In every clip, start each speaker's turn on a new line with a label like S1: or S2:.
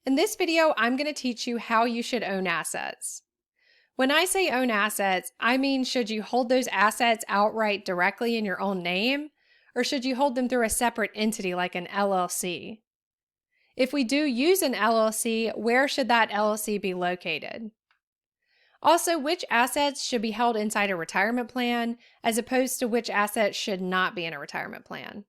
S1: In this video, I'm going to teach you how you should own assets. When I say own assets, I mean should you hold those assets outright directly in your own name, or should you hold them through a separate entity like an LLC? If we do use an LLC, where should that LLC be located? Also, which assets should be held inside a retirement plan as opposed to which assets should not be in a retirement plan?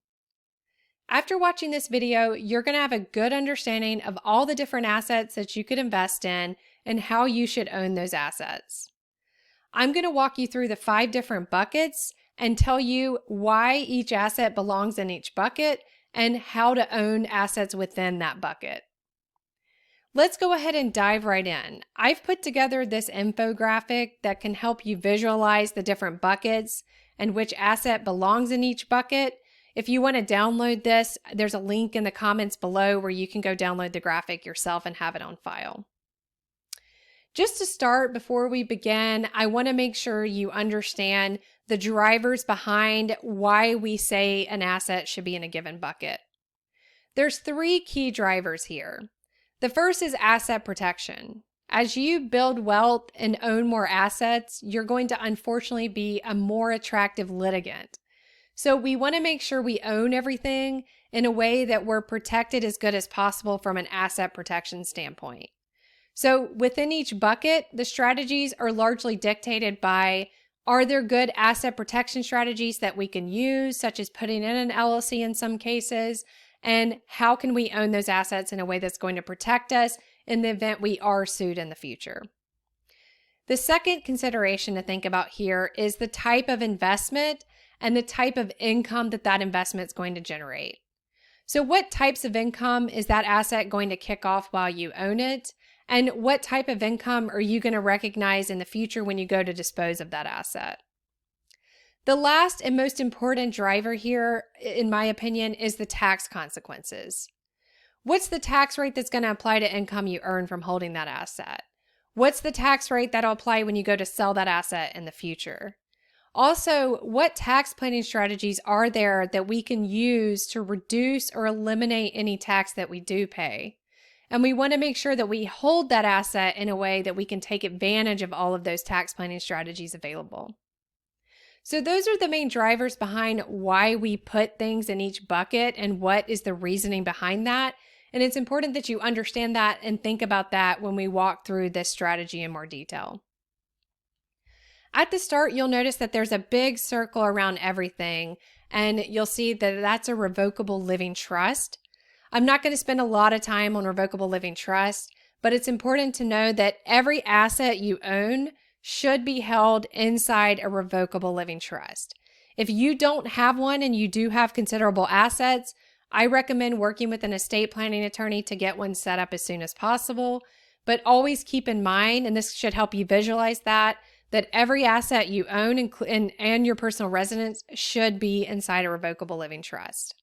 S1: After watching this video, you're going to have a good understanding of all the different assets that you could invest in and how you should own those assets. I'm going to walk you through the 5 different buckets and tell you why each asset belongs in each bucket and how to own assets within that bucket. Let's go ahead and dive right in. I've put together this infographic that can help you visualize the different buckets and which asset belongs in each bucket. If you want to download this, there's a link in the comments below where you can go download the graphic yourself and have it on file. Just to start, before we begin, I want to make sure you understand the drivers behind why we say an asset should be in a given bucket. There's 3 key drivers here. The first is asset protection. As you build wealth and own more assets, you're going to unfortunately be a more attractive litigant. So we want to make sure we own everything in a way that we're protected as good as possible from an asset protection standpoint. So within each bucket, the strategies are largely dictated by, are there good asset protection strategies that we can use, such as putting in an LLC in some cases, and how can we own those assets in a way that's going to protect us in the event we are sued in the future. The second consideration to think about here is the type of investment and the type of income that investment is going to generate. So what types of income is that asset going to kick off while you own it? And what type of income are you going to recognize in the future when you go to dispose of that asset? The last and most important driver here, in my opinion, is the tax consequences. What's the tax rate that's going to apply to income you earn from holding that asset? What's the tax rate that'll apply when you go to sell that asset in the future? Also, what tax planning strategies are there that we can use to reduce or eliminate any tax that we do pay? And we want to make sure that we hold that asset in a way that we can take advantage of all of those tax planning strategies available. So those are the main drivers behind why we put things in each bucket and what is the reasoning behind that. And it's important that you understand that and think about that when we walk through this strategy in more detail. At the start, you'll notice that there's a big circle around everything, and you'll see that that's a revocable living trust. I'm not going to spend a lot of time on revocable living trust, but it's important to know that every asset you own should be held inside a revocable living trust. If you don't have one and you do have considerable assets, I recommend working with an estate planning attorney to get one set up as soon as possible. But always keep in mind, and this should help you visualize that every asset you own and your personal residence should be inside a revocable living trust.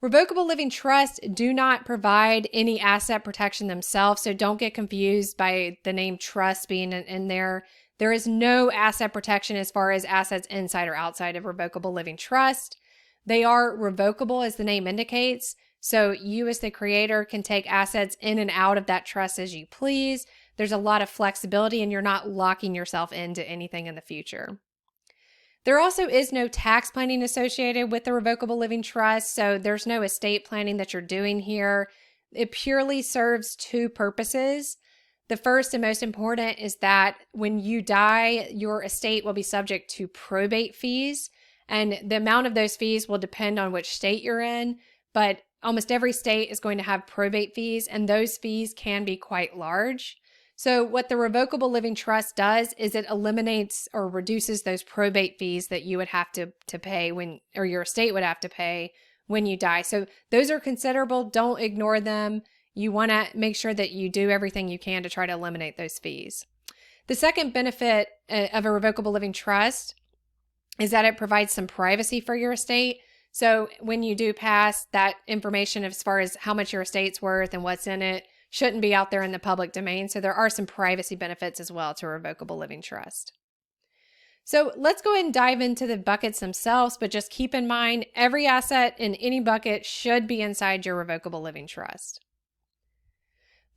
S1: Revocable living trusts do not provide any asset protection themselves, so don't get confused by the name trust being in there. There is no asset protection as far as assets inside or outside of revocable living trust. They are revocable, as the name indicates, so you as the creator can take assets in and out of that trust as you please. There's a lot of flexibility and you're not locking yourself into anything in the future. There also is no tax planning associated with the revocable living trust, so there's no estate planning that you're doing here. It purely serves 2 purposes. The first and most important is that when you die, your estate will be subject to probate fees, and the amount of those fees will depend on which state you're in, but almost every state is going to have probate fees, and those fees can be quite large. So what the revocable living trust does is it eliminates or reduces those probate fees that you would have to pay or your estate would have to pay when you die. So those are considerable. Don't ignore them. You want to make sure that you do everything you can to try to eliminate those fees. The second benefit of a revocable living trust is that it provides some privacy for your estate. So when you do pass, that information as far as how much your estate's worth and what's in it shouldn't be out there in the public domain. So there are some privacy benefits as well to a revocable living trust. So let's go ahead and dive into the buckets themselves, but just keep in mind every asset in any bucket should be inside your revocable living trust.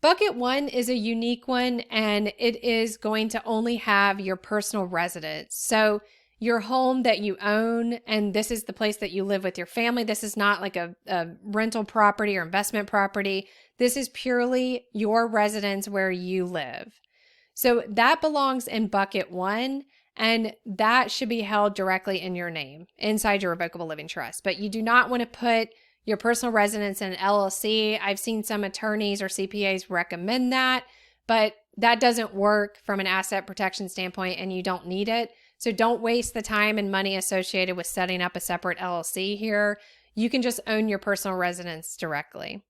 S1: Bucket 1 is a unique one, and it is going to only have your personal residence. So your home that you own, and this is the place that you live with your family. This is not like a rental property or investment property. This is purely your residence where you live. So that belongs in bucket 1, and that should be held directly in your name inside your revocable living trust. But you do not want to put your personal residence in an LLC. I've seen some attorneys or CPAs recommend that, but that doesn't work from an asset protection standpoint, and you don't need it. So don't waste the time and money associated with setting up a separate LLC here. You can just own your personal residence directly.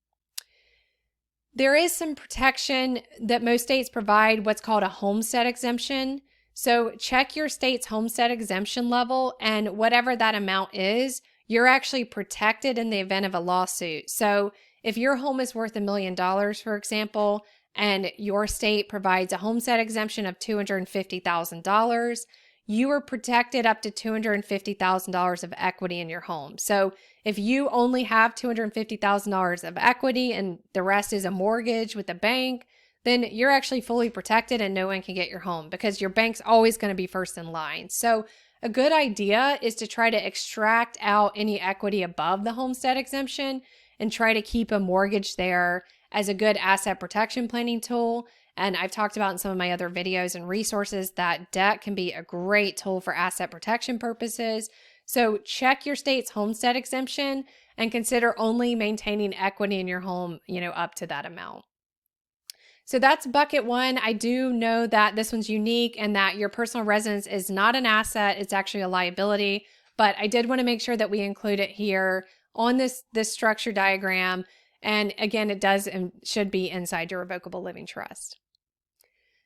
S1: There is some protection that most states provide, what's called a homestead exemption. So check your state's homestead exemption level, and whatever that amount is, you're actually protected in the event of a lawsuit. So if your home is worth $1 million, for example, and your state provides a homestead exemption of $250,000, you are protected up to $250,000 of equity in your home. So if you only have $250,000 of equity and the rest is a mortgage with a bank, then you're actually fully protected and no one can get your home because your bank's always going to be first in line. So a good idea is to try to extract out any equity above the homestead exemption and try to keep a mortgage there as a good asset protection planning tool. And I've talked about in some of my other videos and resources that debt can be a great tool for asset protection purposes. So check your state's homestead exemption and consider only maintaining equity in your home, up to that amount. So that's bucket 1. I do know that this one's unique and that your personal residence is not an asset. It's actually a liability, but I did want to make sure that we include it here on this structure diagram. And again, it does and should be inside your revocable living trust.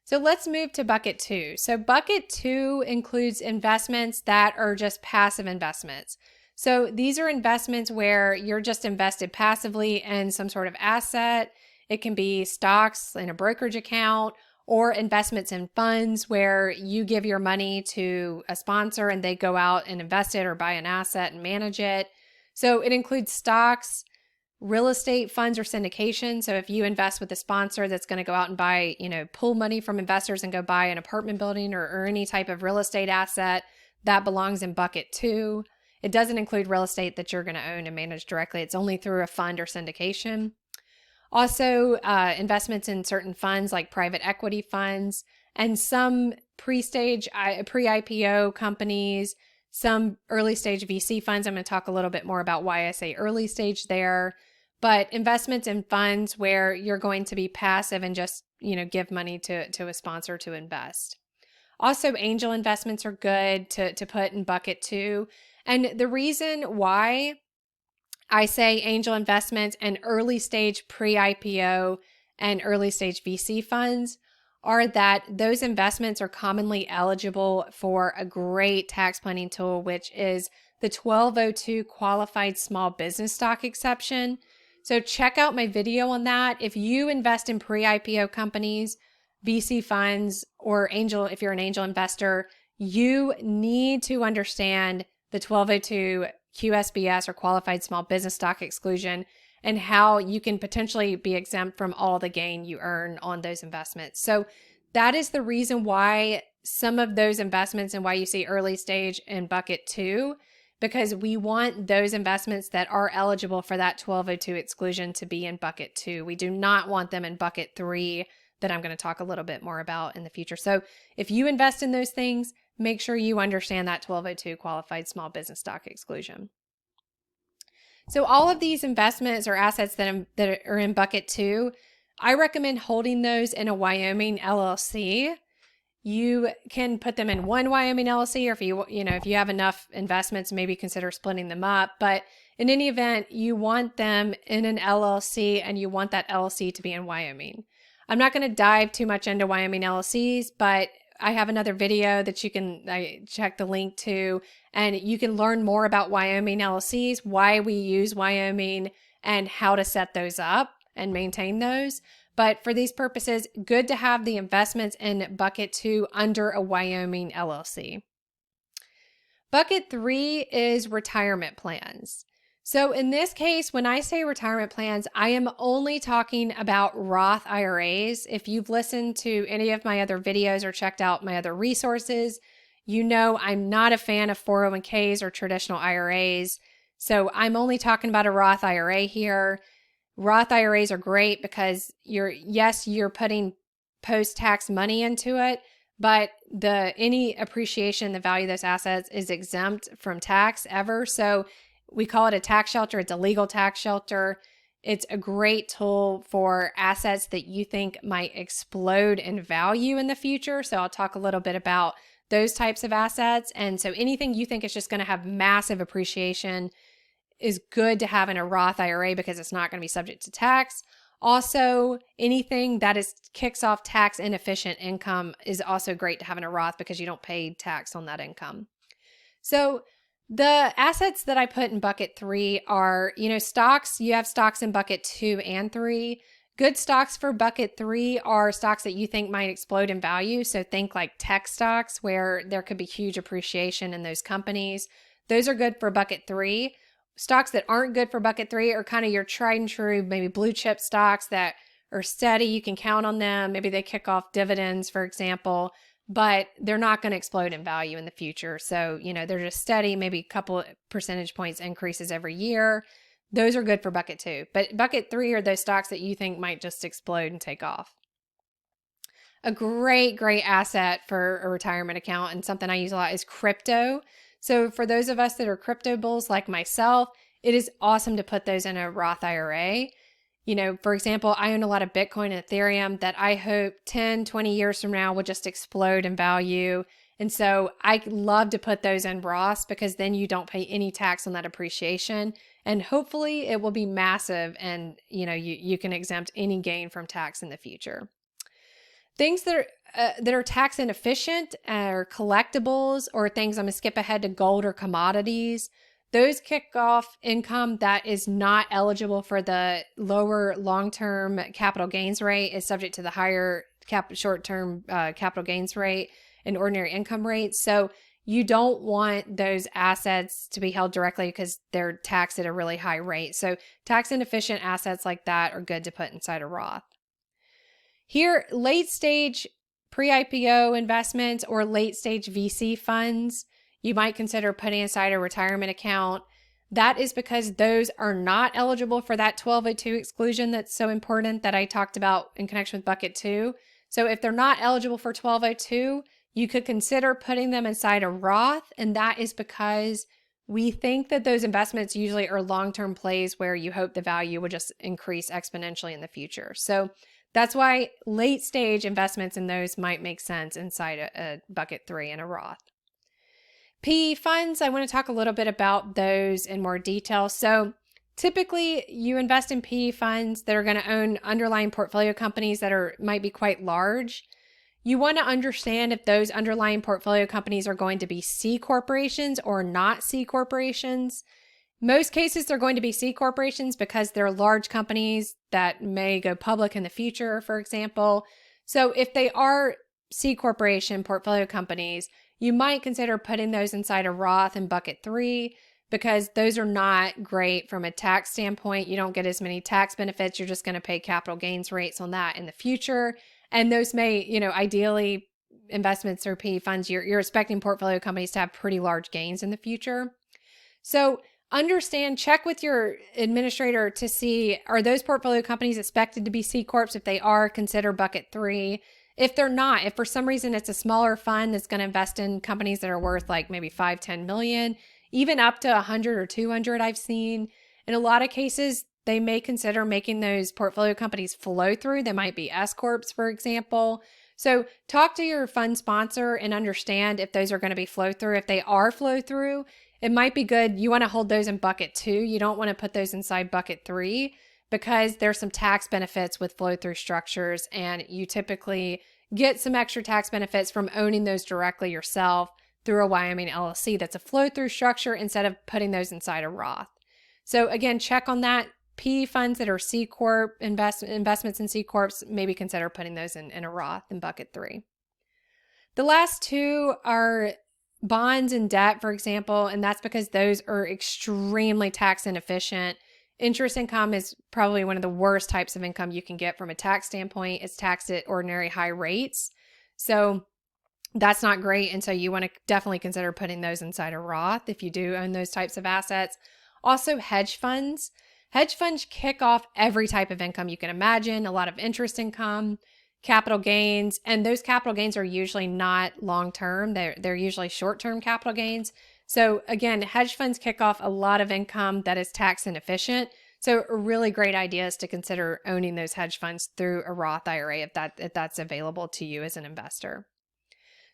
S1: So let's move to bucket 2. So bucket 2 includes investments that are just passive investments. So these are investments where you're just invested passively in some sort of asset. It can be stocks in a brokerage account or investments in funds where you give your money to a sponsor and they go out and invest it or buy an asset and manage it. So it includes stocks, real estate funds or syndication. So if you invest with a sponsor that's going to go out and buy, pull money from investors and go buy an apartment building or any type of real estate asset, that belongs in bucket 2. It doesn't include real estate that you're going to own and manage directly. It's only through a fund or syndication. Also, investments in certain funds like private equity funds and some pre-IPO companies, some early stage VC funds. I'm going to talk a little bit more about why I say early stage there. But investments in funds where you're going to be passive and just, give money to a sponsor to invest. Also, angel investments are good to put in bucket 2. And the reason why I say angel investments and early stage pre-IPO and early stage VC funds are that those investments are commonly eligible for a great tax planning tool, which is the 1202 qualified small business stock exception. So check out my video on that. If you invest in pre-IPO companies, VC funds, or if you're an angel investor, you need to understand the 1202 QSBS or qualified small business stock exclusion and how you can potentially be exempt from all the gain you earn on those investments. So that is the reason why some of those investments and why you see early stage in bucket 2, because we want those investments that are eligible for that 1202 exclusion to be in bucket 2. We do not want them in bucket 3 that I'm going to talk a little bit more about in the future. So if you invest in those things, make sure you understand that 1202 qualified small business stock exclusion. So all of these investments or assets that are in bucket 2, I recommend holding those in a Wyoming LLC. You can put them in one Wyoming LLC, or if you have enough investments, maybe consider splitting them up. But in any event, you want them in an LLC and you want that LLC to be in Wyoming. I'm not going to dive too much into Wyoming LLCs, but I have another video that you can check the link to, and you can learn more about Wyoming LLCs, why we use Wyoming, and how to set those up and maintain those. But for these purposes, good to have the investments in bucket 2 under a Wyoming LLC. Bucket 3 is retirement plans. So in this case, when I say retirement plans, I am only talking about Roth IRAs. If you've listened to any of my other videos or checked out my other resources, you know I'm not a fan of 401ks or traditional IRAs. So I'm only talking about a Roth IRA here. Roth IRAs are great because you're putting post-tax money into it, but any appreciation, the value of those assets is exempt from tax ever. So we call it a tax shelter. It's a legal tax shelter. It's a great tool for assets that you think might explode in value in the future. So I'll talk a little bit about those types of assets. And so anything you think is just going to have massive appreciation is good to have in a Roth IRA because it's not going to be subject to tax. Also, anything that kicks off tax inefficient income is also great to have in a Roth because you don't pay tax on that income. So the assets that I put in bucket 3 are, stocks. You have stocks in bucket 2 and 3. Good stocks for bucket 3 are stocks that you think might explode in value. So think like tech stocks where there could be huge appreciation in those companies. Those are good for bucket 3. Stocks that aren't good for bucket 3 are kind of your tried and true, maybe blue chip stocks that are steady. You can count on them. Maybe they kick off dividends, for example, but they're not going to explode in value in the future. So, they're just steady, maybe a couple percentage points increases every year. Those are good for bucket 2. But bucket 3 are those stocks that you think might just explode and take off. A great asset for a retirement account and something I use a lot is crypto. So for those of us that are crypto bulls like myself, it is awesome to put those in a Roth IRA. For example, I own a lot of Bitcoin and Ethereum that I hope 10, 20 years from now will just explode in value. And so I love to put those in Roths because then you don't pay any tax on that appreciation. And hopefully it will be massive and, you can exempt any gain from tax in the future. Things that are tax inefficient or collectibles or things, I'm going to skip ahead to gold or commodities. Those kick off income that is not eligible for the lower long-term capital gains rate, is subject to the higher short-term capital gains rate and ordinary income rate. So you don't want those assets to be held directly because they're taxed at a really high rate. So tax inefficient assets like that are good to put inside a Roth. Here, late stage pre-IPO investments or late stage VC funds, you might consider putting inside a retirement account. That is because those are not eligible for that 1202 exclusion that's so important that I talked about in connection with bucket 2. So if they're not eligible for 1202, you could consider putting them inside a Roth, and that is because we think that those investments usually are long-term plays where you hope the value will just increase exponentially in the future. So that's why late stage investments in those might make sense inside a bucket 3 in a Roth. PE funds, I want to talk a little bit about those in more detail. So typically you invest in PE funds that are going to own underlying portfolio companies that might be quite large. You want to understand if those underlying portfolio companies are going to be C corporations or not C corporations. Most cases they're going to be C corporations because they're large companies that may go public in the future, for example. So if they are C corporation portfolio companies, you might consider putting those inside a Roth in bucket 3 because those are not great from a tax standpoint. You don't get as many tax benefits. You're just going to pay capital gains rates on that in the future. And those may, ideally investments or PE funds, you're expecting portfolio companies to have pretty large gains in the future. So check with your administrator to see, are those portfolio companies expected to be C Corps? If they are, consider bucket 3. If they're not, if for some reason it's a smaller fund that's going to invest in companies that are worth like maybe 5-10 million, even up to 100 or 200 I've seen, in a lot of cases, they may consider making those portfolio companies flow through. They might be S Corps, for example. So talk to your fund sponsor and understand if those are going to be flow through. If they are flow through, it might be good. You want to hold those in bucket 2. You don't want to put those inside bucket 3 because there's some tax benefits with flow through structures, and you typically get some extra tax benefits from owning those directly yourself through a Wyoming LLC that's a flow through structure instead of putting those inside a Roth. So again, check on that. PE funds that are C Corp, investments in C Corps, maybe consider putting those in a Roth in bucket 3. The last two are bonds and debt, for example, and that's because those are extremely tax inefficient. Interest income is probably one of the worst types of income you can get from a tax standpoint. It's taxed at ordinary high rates. So that's not great. And so you want to definitely consider putting those inside a Roth if you do own those types of assets. Also, hedge funds. Hedge funds kick off every type of income you can imagine, a lot of interest income, capital gains, and those capital gains are usually not long-term. They're usually short-term capital gains. So again, hedge funds kick off a lot of income that is tax inefficient. So a really great idea is to consider owning those hedge funds through a Roth IRA if that's available to you as an investor.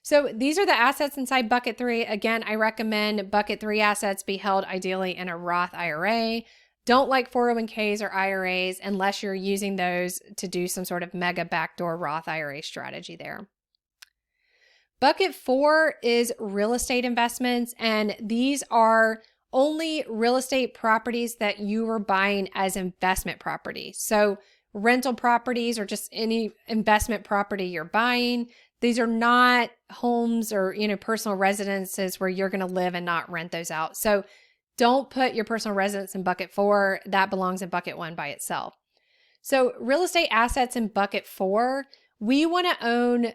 S1: So these are the assets inside bucket 3. Again, I recommend bucket 3 assets be held ideally in a Roth IRA. Don't like 401ks or IRAs unless you're using those to do some sort of mega backdoor Roth IRA strategy there. Bucket 4 is real estate investments, and these are only real estate properties that you are buying as investment property. So rental properties or just any investment property you're buying. These are not homes or, personal residences where you're going to live and not rent those out. So don't put your personal residence in bucket 4. That belongs in bucket 1 by itself. So real estate assets in bucket 4, we want to own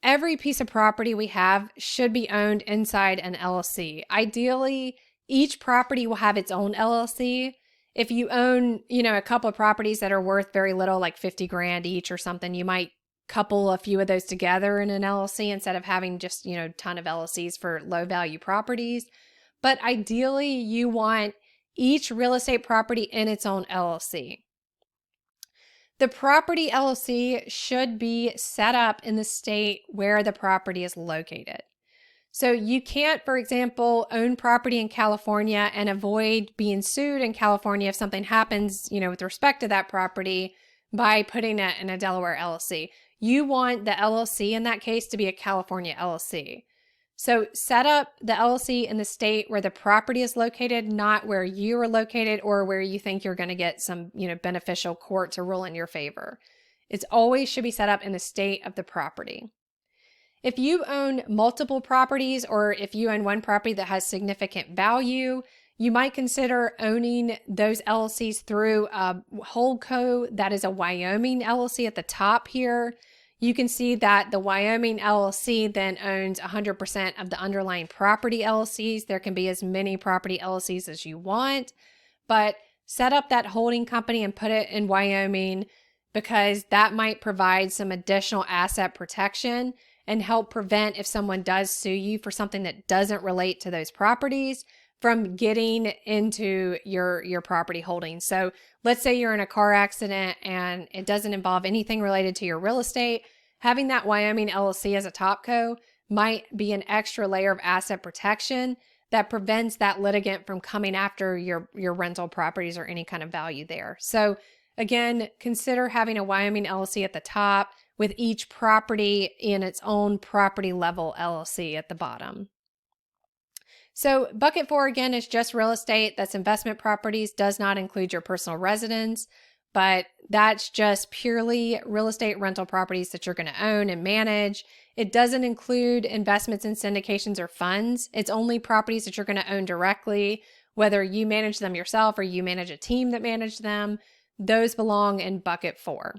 S1: every piece of property we have should be owned inside an LLC. Ideally, each property will have its own LLC. If you own, a couple of properties that are worth very little, like 50 grand each or something, you might couple a few of those together in an LLC instead of having just, a ton of LLCs for low value properties. But ideally, you want each real estate property in its own LLC. The property LLC should be set up in the state where the property is located. So you can't, for example, own property in California and avoid being sued in California if something happens, with respect to that property by putting it in a Delaware LLC. You want the LLC in that case to be a California LLC. So set up the LLC in the state where the property is located, not where you are located or where you think you're going to get some, beneficial court to rule in your favor. It's always should be set up in the state of the property. If you own multiple properties or if you own one property that has significant value, you might consider owning those LLCs through a holdco that is a Wyoming LLC at the top here. You can see that the Wyoming LLC then owns 100% of the underlying property LLCs. There can be as many property LLCs as you want, but set up that holding company and put it in Wyoming because that might provide some additional asset protection and help prevent if someone does sue you for something that doesn't relate to those properties from getting into your property holdings. So let's say you're in a car accident and it doesn't involve anything related to your real estate. Having that Wyoming LLC as a topco might be an extra layer of asset protection that prevents that litigant from coming after your rental properties or any kind of value there. So again, consider having a Wyoming LLC at the top with each property in its own property level LLC at the bottom. So bucket 4 again is just real estate. That's investment properties, does not include your personal residence, but that's just purely real estate rental properties that you're going to own and manage. It doesn't include investments in syndications or funds. It's only properties that you're going to own directly, whether you manage them yourself or you manage a team that manage them. Those belong in bucket 4.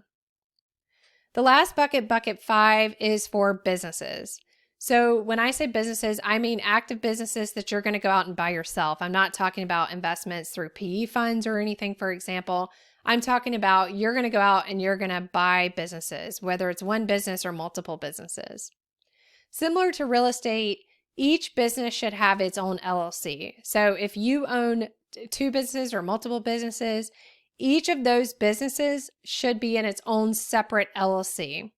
S1: The last bucket, bucket 5, is for businesses. So when I say businesses, I mean active businesses that you're going to go out and buy yourself. I'm not talking about investments through PE funds or anything, for example. I'm talking about you're going to go out and you're going to buy businesses, whether it's one business or multiple businesses. Similar to real estate, each business should have its own LLC. So if you own 2 businesses or multiple businesses, each of those businesses should be in its own separate LLC.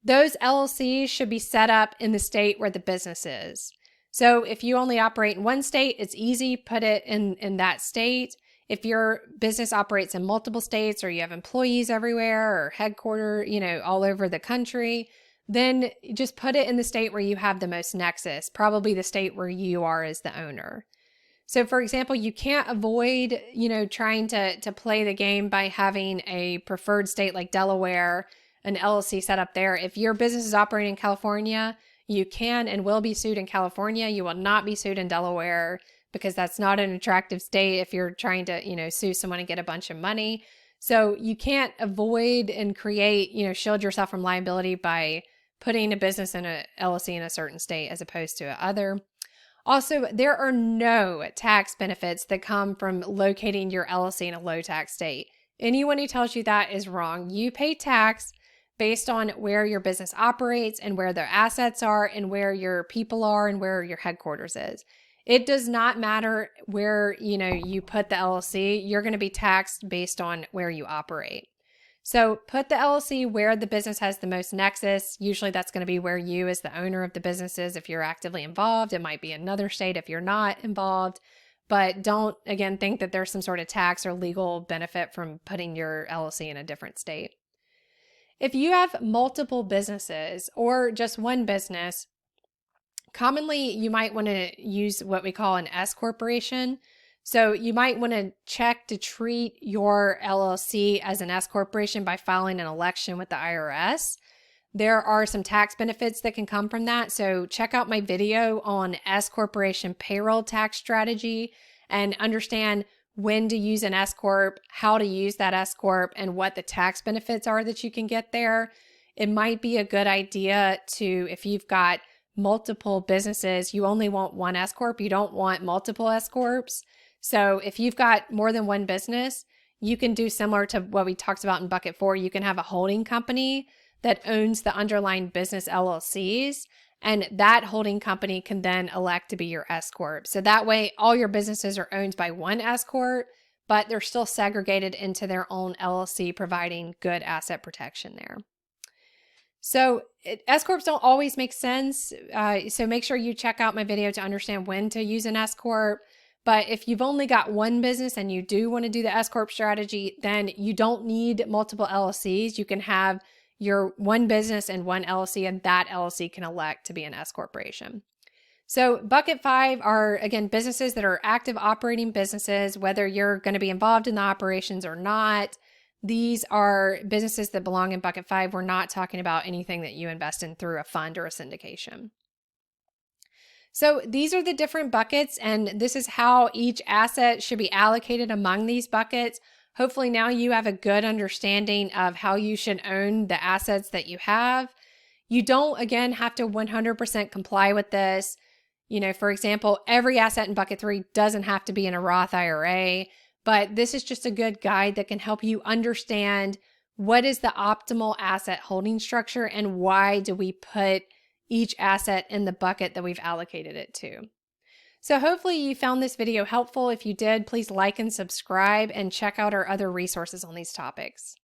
S1: Those LLCs should be set up in the state where the business is. So if you only operate in one state, it's easy, put it in that state. If your business operates in multiple states or you have employees everywhere or headquarter, all over the country, then just put it in the state where you have the most nexus, probably the state where you are as the owner. So for example, you can't avoid, trying to play the game by having a preferred state like Delaware, an LLC set up there. If your business is operating in California, You can and will be sued in California. You will not be sued in Delaware because that's not an attractive state if you're trying to, sue someone and get a bunch of money. So you can't avoid and create, shield yourself from liability by putting a business in a LLC in a certain state as opposed to other. Also, there are no tax benefits that come from locating your LLC in a low tax state. Anyone who tells you that is wrong. You pay tax based on where your business operates and where their assets are and where your people are and where your headquarters is. It does not matter where, you put the LLC. You're going to be taxed based on where you operate. So put the LLC where the business has the most nexus. Usually that's going to be where you as the owner of the business is if you're actively involved. It might be another state if you're not involved. But don't, again, think that there's some sort of tax or legal benefit from putting your LLC in a different state. If you have multiple businesses or just one business, commonly you might want to use what we call an S corporation. So you might want to check to treat your LLC as an S corporation by filing an election with the IRS. There are some tax benefits that can come from that. So check out my video on S corporation payroll tax strategy and understand when to use an S corp, how to use that S corp, and what the tax benefits are that you can get there. It might be a good idea to, if you've got multiple businesses, you only want one S corp. You don't want multiple S corps. So if you've got more than one business, you can do similar to what we talked about in bucket 4. You can have a holding company that owns the underlying business LLCs, and that holding company can then elect to be your S corp. So that way, all your businesses are owned by one S corp, but they're still segregated into their own LLC, providing good asset protection there. So S corps don't always make sense. So make sure you check out my video to understand when to use an S corp. But if you've only got one business and you do want to do the S corp strategy, then you don't need multiple LLCs. You can have your one business and one LLC, and that LLC can elect to be an S corporation. So bucket 5 are, again, businesses that are active operating businesses, whether you're going to be involved in the operations or not. These are businesses that belong in bucket 5. We're not talking about anything that you invest in through a fund or a syndication. So these are the different buckets, and this is how each asset should be allocated among these buckets. Hopefully now you have a good understanding of how you should own the assets that you have. You don't, again, have to 100% comply with this. For example, every asset in bucket 3 doesn't have to be in a Roth IRA, but this is just a good guide that can help you understand what is the optimal asset holding structure and why do we put each asset in the bucket that we've allocated it to. So hopefully you found this video helpful. If you did, please like and subscribe and check out our other resources on these topics.